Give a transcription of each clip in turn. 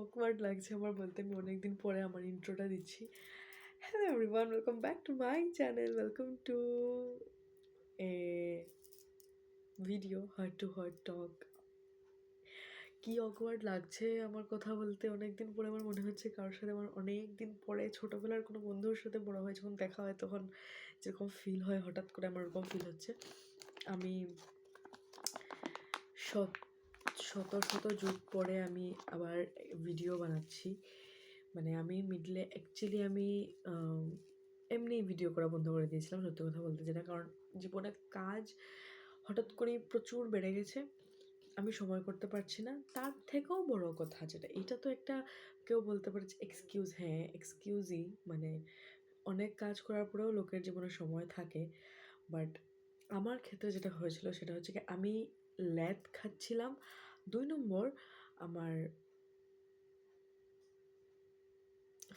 Awkward লাগছে আমার বলতে, আমি অনেকদিন পরে আমার ইন্ট্রোটা দিচ্ছি। Hello everyone, welcome back to my channel, welcome to a video heart to heart talk. কি অকওয়ার্ড লাগছে আমার কথা বলতে, অনেকদিন পরে আমার মনে হচ্ছে কারোর সাথে আমার অনেক দিন পরে ছোটোবেলার কোনো বন্ধুর সাথে বড় হয়ে যখন দেখা হয় তখন যেরকম ফিল হয়, হঠাৎ করে আমার ওরকম ফিল হচ্ছে। আমি শত শত যুগ পরে আমি আবার ভিডিও বানাচ্ছি। মানে আমি মিডলে অ্যাকচুয়ালি আমি এমনি ভিডিও করা বন্ধ করে দিয়েছিলাম, সত্যি কথা বলতে, যেটা কারণ জীবনে কাজ হঠাৎ করেই প্রচুর বেড়ে গেছে, আমি সময় করতে পারছি না। তার থেকেও বড় কথা যেটা, এটা তো একটা কেউ বলতে পারে যে এক্সকিউজ, হ্যাঁ এক্সকিউজই, মানে অনেক কাজ করার পরেও লোকের জীবনে সময় থাকে। বাট আমার ক্ষেত্রে যেটা হয়েছিল সেটা হচ্ছে কি, আমি ল্যাদ খাচ্ছিলাম। 2 নম্বর, আমার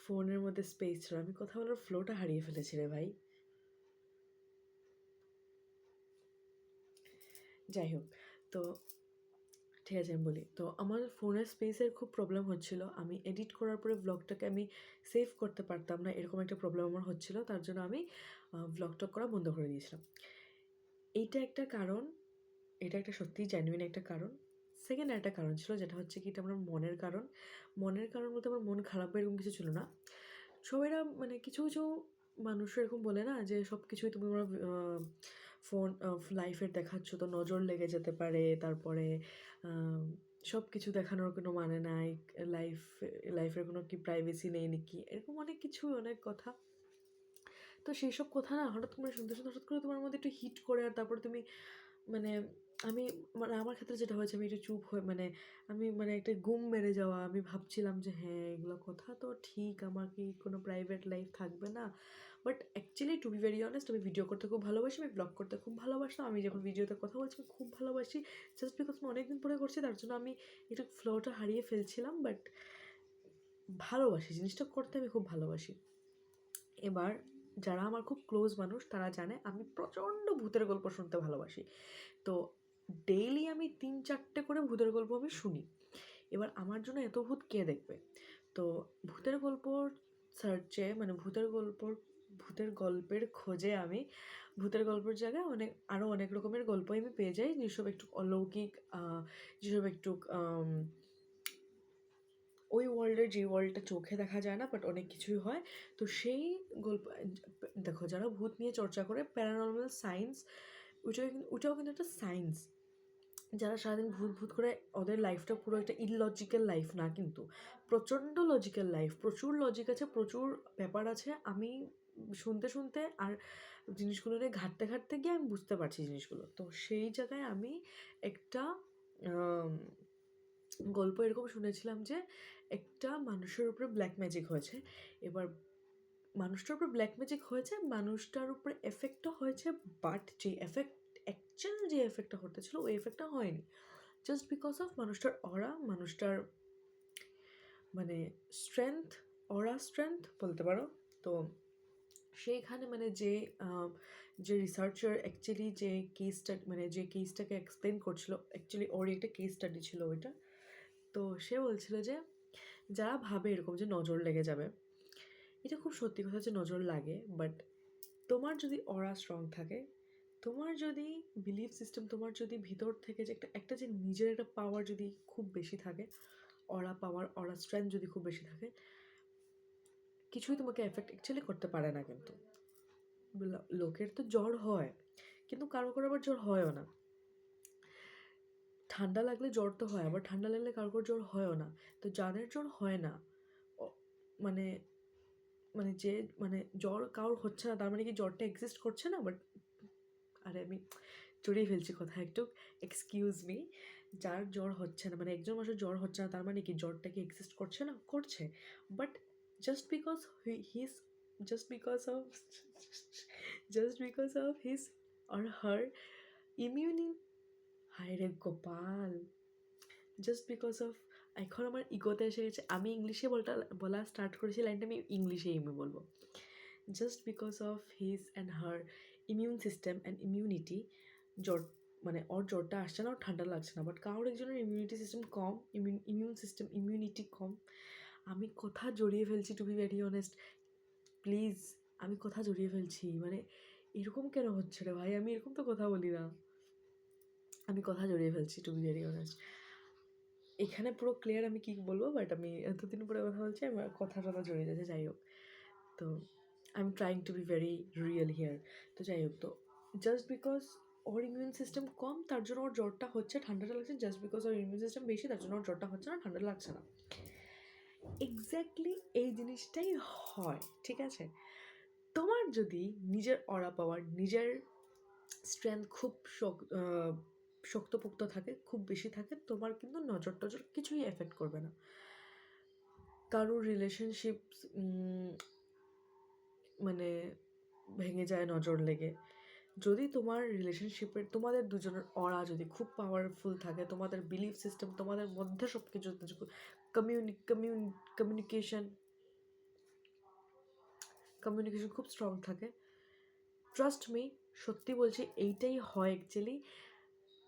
ফোনের মধ্যে স্পেস ছিল, আমি কথা বলার ফ্লোটা হারিয়ে ফেলেছি রে ভাই। যাই হোক, তো ঠিক আছে আমি বলি। তো আমার ফোনের স্পেসের খুব প্রবলেম হচ্ছিল, আমি এডিট করার পরে ব্লগটাকে আমি সেভ করতে পারতাম না, এরকম একটা প্রবলেম আমার হচ্ছিল। তার জন্য আমি ব্লগটা করা বন্ধ করে দিয়েছিলাম। এইটা একটা কারণ, এটা একটা সত্যিই জেনুইন একটা কারণ। সেকেন্ড একটা কারণ ছিল, যেটা হচ্ছে কি, এটা আমার মনের কারণ। মনের কারণ বলতে আমার মন খারাপ এরকম কিছু ছিল না। সবাইরা মানে কিছু কিছু মানুষ এরকম বলে না যে সব কিছুই তুমি আমার ফোন লাইফের দেখাচ্ছ তো নজর লেগে যেতে পারে, তারপরে সব কিছু দেখানোর কোনো মানে নাই, লাইফের কোনো কি প্রাইভেসি নেই নাকি, এরকম অনেক কিছু, অনেক কথা। তো সেই সব কথা না হঠাৎ করে শুনতে শুনতে হঠাৎ করে তোমার মধ্যে একটু হিট করে, আর তারপরে তুমি মানে আমি মানে আমার ক্ষেত্রে যেটা হয়েছে, আমি একটু চুপ হয়ে মানে আমি মানে একটা গুম মেরে যাওয়া, আমি ভাবছিলাম যে হ্যাঁ এগুলো কথা তো ঠিক, আমার কি কোনো প্রাইভেট লাইফ থাকবে না। But actually to be very honest, আমি ভিডিও করতে খুব ভালোবাসি, আমি ব্লগ করতে খুব ভালোবাসতাম, আমি যখন ভিডিওতে কথা বলছি আমি খুব ভালোবাসি। জাস্ট বিকজ আমি অনেকদিন পরে করছি তার জন্য আমি একটু ফ্লোটা হারিয়ে ফেলছিলাম, বাট ভালোবাসি জিনিসটা করতে, আমি খুব ভালোবাসি। এবার যারা আমার খুব ক্লোজ মানুষ তারা জানে আমি প্রচণ্ড ভূতের গল্প শুনতে ভালোবাসি। তো ডেইলি আমি 3-4টে করে ভূতের গল্প আমি শুনি। এবার আমার জন্য এত ভূত কে দেখবে? তো ভূতের গল্পর সার্চে মানে ভূতের গল্পের খোঁজে আমি ভূতের গল্পের জায়গায় আরও অনেক রকমের গল্প আমি পেয়ে যাই, যেসব একটু অলৌকিক, যেসব একটু ওই ওয়ার্ল্ডের, যে ওয়ার্ল্ডটা চোখে দেখা যায় না বাট অনেক কিছুই হয়। তো সেই গল্প দেখো, যারা ভূত নিয়ে চর্চা করে, প্যারানর্মাল সায়েন্স, ওটাও কিন্তু একটা সায়েন্স। যারা সারাদিন ভূত ভূত করে, ওদের লাইফটা পুরো একটা ইললজিক্যাল লাইফ না, কিন্তু প্রচণ্ড লজিক্যাল লাইফ, প্রচুর লজিক আছে, প্রচুর ব্যাপার আছে। আমি শুনতে শুনতে আর জিনিসগুলো নিয়ে ঘাঁটতে ঘাঁটতে গিয়ে আমি বুঝতে পারছি জিনিসগুলো। তো সেই জায়গায় আমি একটা গল্প এরকম শুনেছিলাম যে একটা মানুষের উপরে ব্ল্যাক ম্যাজিক হয়েছে। এবার মানুষটার উপর ব্ল্যাক ম্যাজিক হয়েছে, মানুষটার উপরে এফেক্টটা হয়েছে, বাট যে অ্যাকচুয়াল যে এফেক্টটা হতে ছিল ওই এফেক্টটা হয়নি, জাস্ট বিকজ অফ মানুষটার অরা, মানুষটার মানে স্ট্রেংথ বলতে পারো। তো সেইখানে মানে যে রিসার্চার অ্যাকচুয়ালি যে কেসটা মানে যে কেসটাকে এক্সপ্লেন করছিল, অ্যাকচুয়ালি ওরই একটা কেস স্টাডি ছিল ওইটা। তো সে বলছিল যে যারা ভাবে এরকম যে নজর লেগে যাবে, এটা খুব সত্যি কথা যে নজর লাগে, বাট তোমার যদি অরা স্ট্রং থাকে, তোমার যদি বিলিফ সিস্টেম, তোমার যদি ভিতর থেকে যে একটা যে নিজের একটা পাওয়ার যদি খুব বেশি থাকে, অরা স্ট্রেংথ যদি খুব বেশি থাকে, কিছুই তোমাকে এফেক্ট অ্যাকচুয়ালি করতে পারে না। কিন্তু লোকের তো জ্বর হয়, কিন্তু কারো কারো আবার জ্বর হয়ও না। ঠান্ডা লাগলে জ্বর তো হয়, আবার ঠান্ডা লাগলে কারোর জ্বর হয়ও না। তো যাদের জ্বর হয় না, মানে মানে যে মানে জ্বর কারোর হচ্ছে না, তার মানে কি জ্বরটা এক্সিস্ট করছে না? বাট আরে আমি জড়িয়ে ফেলছি কথা একটু, এক্সকিউজ মি। যার জ্বর হচ্ছে না, মানে একজন মানুষের জ্বর হচ্ছে না তার মানে কি জ্বরটা কি এক্সিস্ট করছে না? করছে। But just because his just because of just because of his or her immunity, হায় রে গোপাল, জাস্ট বিকজ অফ, এখন আমার ইগোতে এসে গেছে, আমি ইংলিশে বলা স্টার্ট করেছি, লাইনটা আমি ইংলিশেই আমি বলবো। Just because of his and her immune system and immunity, জ্বর মানে ওর জ্বরটা আসছে না, ওর ঠান্ডা লাগছে না, বাট কারোর একজনের ইমিউনিটি কম। আমি কথা জড়িয়ে ফেলছি, to be very honest, please আমি কথা জড়িয়ে ফেলছি, মানে এরকম কেন হচ্ছে রে ভাই, আমি এরকম তো কথা বলি না, আমি কথা জড়িয়ে ফেলছি, টু বি ভেরি অনেস্ট। এখানে পুরো ক্লিয়ার আমি কী বলবো, বাট আমি এতদিন পরে কথা বলছি, আমার কথা টথা জড়িয়ে যাচ্ছে, যাই হোক। তো I am trying to be very real here. তো যাই হোক, তো জাস্ট বিকজ ওর ইমিউন সিস্টেম কম তার জন্য ওর জ্বরটা হচ্ছে, ঠান্ডাটা লাগছে, জাস্ট বিকজ ওর ইমিউন সিস্টেম বেশি তার জন্য ওর জ্বরটা হচ্ছে না, ঠান্ডা লাগছে না। এক্স্যাক্টলি এই জিনিসটাই হয়, ঠিক আছে? তোমার যদি নিজের অরা পাওয়ার, নিজের স্ট্রেংথ খুব শক্তপোক্ত থাকে, খুব বেশি থাকে, তোমার কিন্তু নজর টজর কিছুই এফেক্ট করবে না। কারোর রিলেশনশিপ মানে ভেঙে যায় নজর লেগে, যদি তোমার রিলেশনশিপের তোমাদের দুজনের অরা যদি খুব পাওয়ারফুল থাকে, তোমাদের বিলিফ সিস্টেম, তোমাদের মধ্যে সব কিছু কমিউনিকেশন খুব স্ট্রং থাকে, ট্রাস্ট মি, সত্যি বলছি, এইটাই হয় অ্যাকচুয়ালি,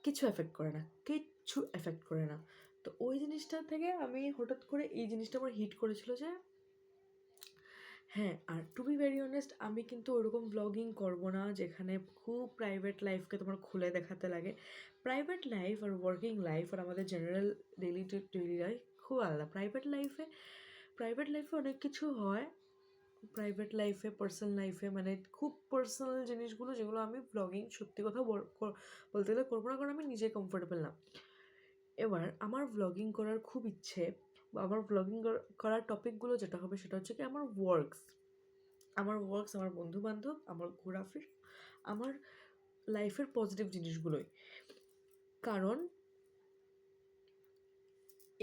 কিছু এফেক্ট করে না, কিচ্ছু এফেক্ট করে না। তো ওই জিনিসটা থেকে আমি হঠাৎ করে এই জিনিসটা আমার হিট করেছিল যে হ্যাঁ, আর টু বি ভেরি অনেস্ট, আমি কিন্তু ওরকম ব্লগিং করবো না যেখানে খুব প্রাইভেট লাইফকে তোমার খুলে দেখাতে লাগে। প্রাইভেট লাইফ আর ওয়ার্কিং লাইফ আর আমাদের জেনারেল ডেইলি লাইফ খুব আলাদা। প্রাইভেট লাইফে অনেক কিছু হয়, প্রাইভেট লাইফে, পার্সোনাল লাইফে, মানে খুব পার্সোনাল জিনিসগুলো যেগুলো আমি ব্লগিং সত্যি কথা বলতে গেলে করবো না, কারণ আমি নিজে কমফোর্টেবল না। এবার আমার ব্লগিং করার খুব ইচ্ছে, বা আমার ব্লগিং করার টপিকগুলো যেটা হবে সেটা হচ্ছে কি আমার ওয়ার্কস, আমার বন্ধুবান্ধব, আমার ঘোরাফেরা, আমার লাইফের পজিটিভ জিনিসগুলোই। কারণ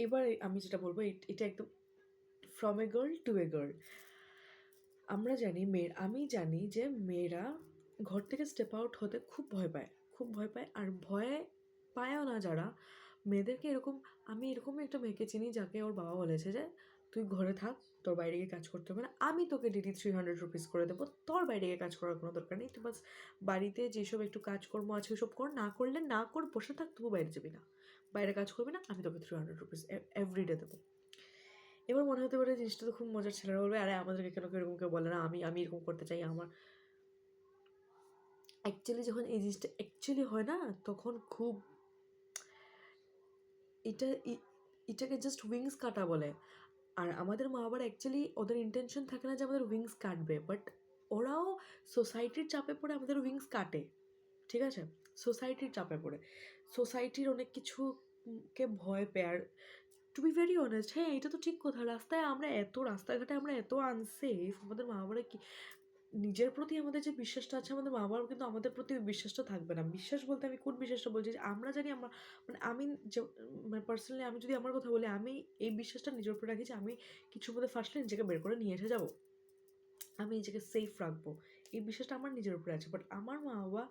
এবার আমি যেটা বলবো, এটা একদম from a girl to a girl. আমি জানি যে মেয়েরা ঘর থেকে স্টেপ আউট হতে খুব ভয় পায়, আর ভয় পায়ও না যারা, মেয়েদেরকে আমি এরকমই একটা মেয়েকে চিনি যাকে ওর বাবা বলেছে যে তুই ঘরে থাক, তোর বাইরে গিয়ে কাজ করতে হবে না, আমি তোকে ডিডি 300 রুপিস করে দেবো, তোর বাইরে গিয়ে কাজ করার কোনো দরকার নেই, তুই বাস বাড়িতে যেসব একটু কাজকর্ম আছে ওসব কর, না করলে না কর, বসে থাক, তবু বাইরে যাবি না, বাইরে কাজ করবি না, আমি তোকে 300 রুপিস এভরিডে দেবো। এবার মনে হতে পারে জিনিসটা তো খুব মজার, ছেলেরা বলবে আরে আমাদেরকে কেন কেউ এরকম কেউ বলে না, আমি এরকম করতে চাই। আমার অ্যাকচুয়ালি যখন এই জিনিসটা অ্যাকচুয়ালি হয় না, তখন খুব এটাকে জাস্ট উইংস কাটা বলে। আর আমাদের মা বাবার অ্যাকচুয়ালি ওদের ইন্টেনশন থাকে না যে আমাদের উইংস কাটবে, বাট ওরাও সোসাইটির চাপে পড়ে আমাদের উইংস কাটে, ঠিক আছে? সোসাইটির চাপে পড়ে, সোসাইটির অনেক কিছুকে ভয় পেয়ে। আর টু বি ভেরি অনেস্ট, হ্যাঁ এটা তো ঠিক কথা, রাস্তাঘাটে আমরা এত আনসেফ, আমাদের মা বাবারা কি নিজের প্রতি আমাদের যে বিশ্বাসটা আছে, আমাদের মা বাবার কিন্তু আমাদের প্রতি বিশ্বাসটা থাকবে না। বিশ্বাস বলতে আমি কোন বিশ্বাসটা বলছি, যে আমরা জানি মানে আমি যে মানে পার্সোনালি আমি যদি আমার কথা বলি, আমি এই বিশ্বাসটা নিজের উপরে রাখি যে আমি কিছুর মধ্যে ফাঁসলে নিজেকে বের করে নিয়ে এসে যাবো, আমি নিজেকে সেফ রাখবো, এই বিশ্বাসটা আমার নিজের উপরে আছে। বাট আমার মা বাবা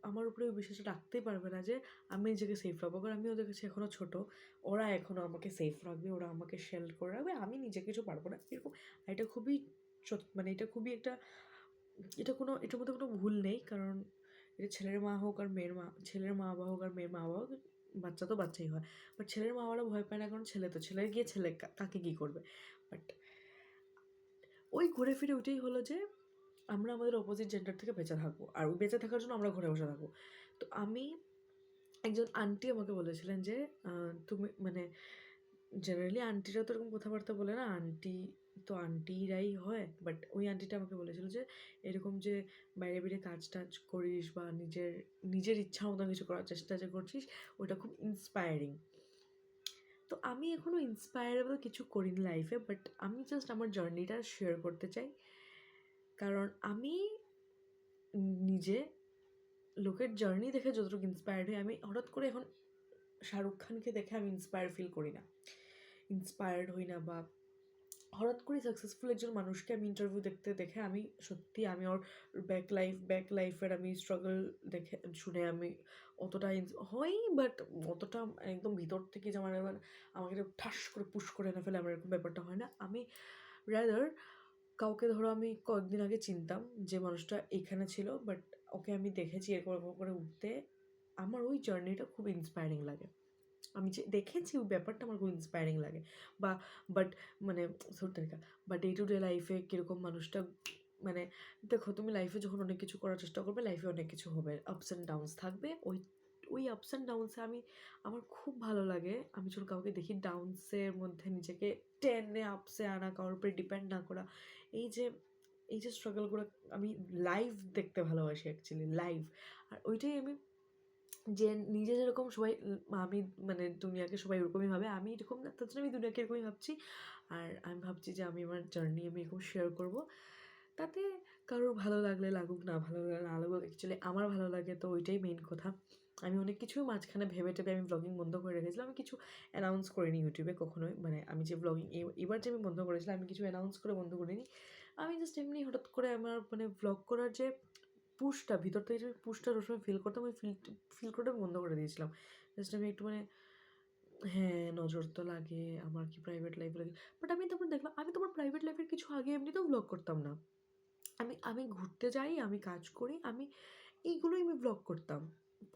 আমার উপরে ওই বিশ্বাসটা রাখতেই পারবে না যে আমি নিজেকে সেফ রাখবো, কারণ আমি ওদের কাছে এখনও ছোটো, ওরা এখনও আমাকে সেফ রাখবে, ওরা আমাকে শেল্ড করে রাখবে, আমি নিজে কিছু পারবো না এরকম। এটা খুবই মানে এটা খুবই একটা, এটার মধ্যে কোনো ভুল নেই, কারণ এটা ছেলের মা হোক আর মেয়ের মা, ছেলের মা বাবা হোক আর মেয়ের মা বাবা হোক, বাচ্চা তো বাচ্চাই হয়। বাট ছেলের মা বাবারা ভয় পায় না, কারণ ছেলে গিয়ে কাকে কী করবে। বাট ওই ঘুরে ফিরে ওইটাই হলো যে আমরা আমাদের অপোজিট জেন্ডার থেকে বেঁচে থাকবো, আর ওই বেঁচে থাকার জন্য আমরা ঘরে বসে থাকবো। তো একজন আন্টি আমাকে বলেছিলেন যে তুমি মানে জেনারেলি আন্টিরা তো এরকম কথাবার্তা বলে না, আন্টি তো আন্টিরাই হয়, বাট ওই আন্টিটা আমাকে বলেছিল যে এরকম যে বাইরে বাইরে কাজ টাজ করিস বা নিজের ইচ্ছা মতন কিছু করার চেষ্টা যে করছিস, ওটা খুব ইন্সপায়ারিং। তো আমি এখনও ইন্সপায়ারেবল কিছু করিনি লাইফে, বাট আমি জাস্ট আমার জার্নিটা শেয়ার করতে চাই, কারণ আমি নিজে লোকের জার্নি দেখে যতটুকু ইন্সপায়ার্ড হই, আমি হঠাৎ করে এখন শাহরুখ খানকে দেখে আমি ইন্সপায়ার ফিল করি না, ইন্সপায়ার্ড হই না, বা হঠাৎ করে সাকসেসফুল একজন মানুষকে আমি ইন্টারভিউ দেখে আমি সত্যি আমি ওর ব্যাক লাইফের আমি স্ট্রাগল দেখে শুনে আমি অতটা হই, বাট অতটা একদম ভিতর থেকে যে আমার আমাকে ঠাস করে পুশ করে এনে ফেলে, আমার এরকম ব্যাপারটা হয় না। আমি রাদার কাউকে ধরো আমি কয়েকদিন আগে চিনতাম যে মানুষটা এখানে ছিল, বাট ওকে আমি দেখেছি এরকম করে উঠতে, আমার ওই জার্নিটা খুব ইন্সপায়ারিং লাগে। আমি যে দেখেছি ওই ব্যাপারটা আমার খুব ইন্সপায়ারিং লাগে। বা বাট মানে সত্যিকার বা ডে টু ডে লাইফে কীরকম মানুষটা মানে দেখো তুমি লাইফে যখন অনেক কিছু করার চেষ্টা করবে লাইফে অনেক কিছু হবে, আপস অ্যান্ড ডাউনস থাকবে। ওই ওই আপস অ্যান্ড ডাউনসে আমার খুব ভালো লাগে আমি যখন কাউকে দেখি ডাউনসের মধ্যে নিজেকে টেনে আপসে আনা, কারোর উপরে ডিপেন্ড না করা। এই যে এই যে স্ট্রাগলগুলো আমি লাইভ দেখতে ভালোবাসি অ্যাকচুয়ালি, লাইভ। আর ওইটাই আমি যে নিজে যেরকম সবাই আমি মানে দুনিয়াকে সবাই ওরকমই ভাবে, আমি এরকম না, তার জন্য আমি দুনিয়াকে এরকমই ভাবছি। আর আমি ভাবছি যে আমি আমার জার্নি আমি এরকম শেয়ার করবো, তাতে কারোর ভালো লাগলে লাগুক, না ভালো লাগলে না লাগুক, অ্যাকচুয়ালি আমার ভালো লাগে, তো ওইটাই মেইন কথা। আমি অনেক কিছুই মাঝখানে ভেবে টেবে আমি ব্লগিং বন্ধ করে রেখেছিলাম। আমি কিছু অ্যানাউন্স করিনি ইউটিউবে কখনোই, মানে আমি যে ব্লগিং এবার যে আমি বন্ধ করেছিলাম আমি কিছু অ্যানাউন্স করে বন্ধ করিনি। আমি জাস্ট এমনি হঠাৎ করে আমার মানে ব্লগ করার যে পুশটা ভিতর থেকে যে পুশটা সবসময় ফিল করতাম, ওই ফিল করতে আমি বন্ধ করে দিয়েছিলাম। জাস্ট আমি একটু মানে হ্যাঁ, নজর তো লাগে, আমার কি প্রাইভেট লাইফ লাগে। বাট আমি তারপর দেখলাম আমি তোমার প্রাইভেট লাইফের কিছু আগে এমনিতেও ব্লগ করতাম না। আমি ঘুরতে যাই, আমি কাজ করি, এইগুলোই আমি ব্লগ করতাম,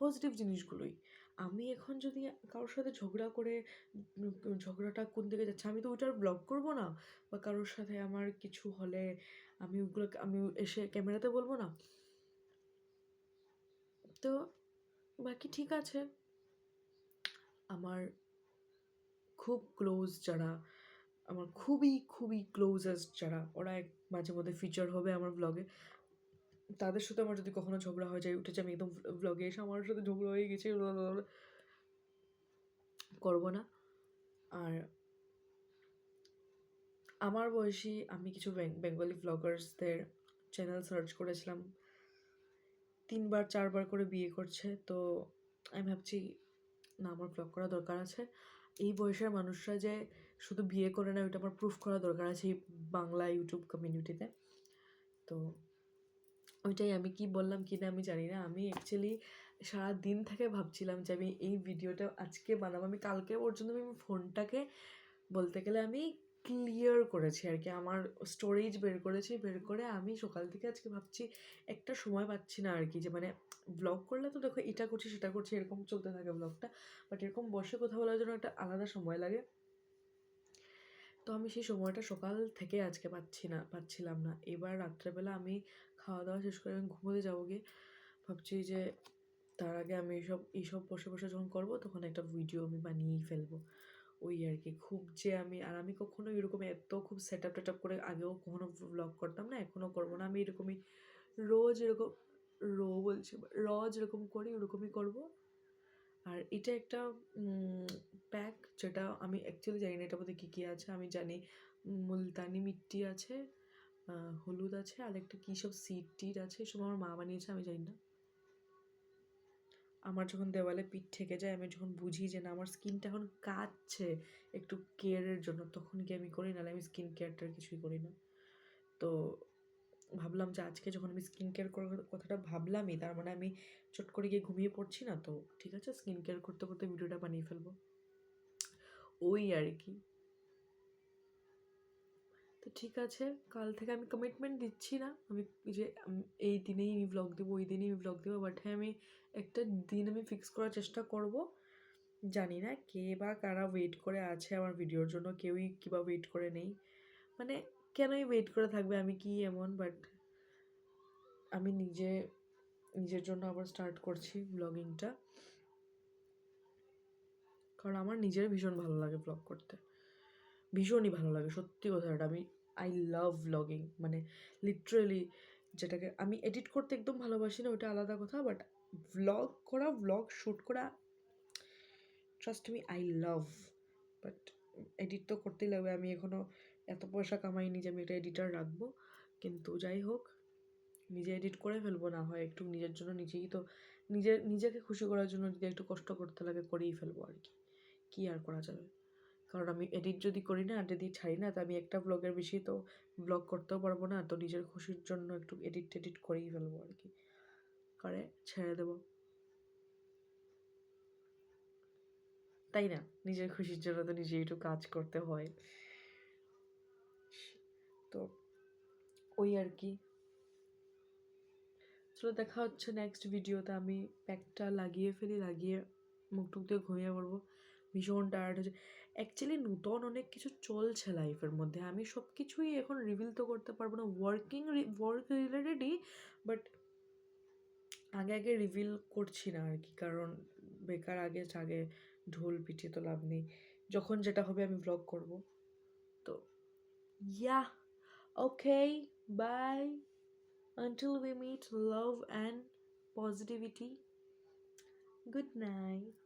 পজিটিভ জিনিসগুলোই। আমি এখন যদি কারোর সাথে ঝগড়া করে ঝগড়াটা কোন দিকে যাচ্ছে আমি তো ওইটার ব্লগ করবো না, বা কারোর সাথে আমার কিছু হলে আমি ওগুলো আমি এসে ক্যামেরাতে বলবো না। তো বাকি ঠিক আছে। আমার খুব ক্লোজ যারা, আমার খুবই খুবই ক্লোজেস্ট যারা, ওরা মাঝে মধ্যে ফিচার হবে আমার ব্লগে। তাদের সাথে আমার যদি কখনো ঝগড়া হয়ে যায়, উঠেছে আমি একদম ব্লগে এসে আমার সাথে ঝগড়া হয়ে গেছে করবো না। আর আমার বয়সী আমি কিছু বেঙ্গলি ব্লগার্সদের চ্যানেল সার্চ করেছিলাম, 3বার 4বার করে বিয়ে করছে। তো আমি ভাবছি না, আমার ব্লগ করা দরকার আছে। এই বয়সের মানুষরা যে শুধু বিয়ে করে না, ওইটা আমার প্রুফ করা দরকার আছে এই বাংলা ইউটিউব কমিউনিটিতে। তো ওইটাই, আমি কি বললাম কি না আমি জানি না। আমি অ্যাকচুয়ালি সারাদিন থেকে ভাবছিলাম যে আমি এই ভিডিওটা আজকে বানাবো। আমি কালকে পর্যন্ত আমি ফোনটাকে বলতে গেলে আমি ক্লিয়ার করেছি আর কি, আমার স্টোরেজ বের করেছি, বের করে আমি সকাল থেকে আজকে ভাবছি একটা সময় পাচ্ছি না আর কি, যে মানে ব্লগ করলে তো দেখো এটা করছি সেটা করছি এরকম চলতে থাকে ব্লগটা, বাট এরকম বসে কথা বলার জন্য একটা আলাদা সময় লাগে। তো আমি সেই সময়টা সকাল থেকে আজকে পাচ্ছিলাম না। এবার রাত্রেবেলা আমি খাওয়া দাওয়া শেষ করে আমি ঘুমোতে যাবো গিয়ে ভাবছি যে তার আগে আমি এইসব বসে বসে যখন করবো তখন একটা ভিডিও আমি বানিয়েই ফেলবো। ওই আর কি, খুব যে আমি কখনো এরকম এত খুব সেট আপ টেট আপ করে আগেও কখনো ব্লগ করতাম না, এখনও করবো না। আমি এরকমই রোজ এরকম যেরকম করি ওরকমই করবো। আর এটা একটা প্যাক, যেটা আমি অ্যাকচুয়ালি জানি না এটার মধ্যে কী কী আছে। আমি জানি মুলতানি মিট্টি আছে, হলুদ আছে, আর একটা কী সব সিড টিড আছে, এসব আমার মা বানিয়েছে, আমি জানি না। আমার যখন দেওয়ালে পিঠ ঠেকে যায়, আমি যখন বুঝি যে না আমার স্কিনটা এখন কাঁদছে একটু কেয়ারের জন্য, তখন কি আমি করি, নাহলে আমি স্কিন কেয়ারটার কিছুই করি না। তো ভাবলাম যে আজকে যখন আমি স্কিন কেয়ার করার কথাটা ভাবলামই, তার মানে আমি চট করে গিয়ে ঘুমিয়ে পড়ছি না, তো ঠিক আছে স্কিন কেয়ার করতে করতে ভিডিওটা বানিয়ে ফেলবো, ওই আর কি। তো ঠিক আছে, কাল থেকে আমি কমিটমেন্ট দিচ্ছি না আমি যে এই দিনেই আমি ব্লগ দেবো, ওই দিনেই আমি ব্লগ দেবো, বাট হ্যাঁ আমি একটা দিন আমি ফিক্স করার চেষ্টা করব। জানি না কে বা কারা ওয়েট করে আছে আমার ভিডিওর জন্য, কেউই কিবা ওয়েট করে নেই, মানে কেনই ওয়েট করে থাকবে, আমি কি এমন। বাট আমি নিজের জন্য আবার স্টার্ট করছি ব্লগিংটা, কারণ আমার নিজের ভীষণ ভালো লাগে ব্লগ করতে, ভীষণই ভালো লাগে সত্যি কথাটা। আই লাভ ব্লগিং, মানে লিটারেলি, যেটাকে আমি এডিট করতে একদম ভালোবাসি না ওটা আলাদা কথা, বাট ব্লগ শ্যুট করা, trust me I love. But edit তো করতেই লাগবে, আমি এখনও এত পয়সা কামাইনি যে আমি একটা এডিটার রাখবো, কিন্তু যাই হোক নিজে এডিট করে ফেলবো, না হয় একটু নিজের জন্য নিজেই তো নিজেকে খুশি করার জন্য যদি একটু কষ্ট করতে লাগে করেই ফেলবো আর কি, কী আর করা যাবে। কারণ আমি এডিট যদি করি না, যদি ছাড়ি না, তো আমি একটা ব্লগের বেশি তো ব্লগ করতেও পারবো না, তো নিজের খুশির জন্য একটু এডিট করেই ফেলবো আর কি, করে ছেড়ে দেবো, তাই না? নিজের খুশির জন্য তো নিজেই একটু কাজ করতে হয়। তো ওই আর কি, চলো দেখা হচ্ছে নেক্সট ভিডিওতে। আমি প্যাকটা লাগিয়ে ফেলি, লাগিয়ে মুখ টুক দিয়ে ঘুমিয়ে পড়বো। ভীষণ টায়ার্ড হচ্ছে। অ্যাকচুয়ালি নতুন অনেক কিছু চলছে লাইফের মধ্যে, আমি সব কিছুই এখন রিভিল তো করতে পারবো না, ওয়ার্ক রিলেটেডই, বাট আগে আগে রিভিল করছি না আর কি, কারণ বেকার আগে আগে ঢোল পিটিয়ে তো লাভ নেই। যখন যেটা হবে আমি ব্লগ করব। তো ইয়া, ওকে, by, until we meet, love and positivity. Good night.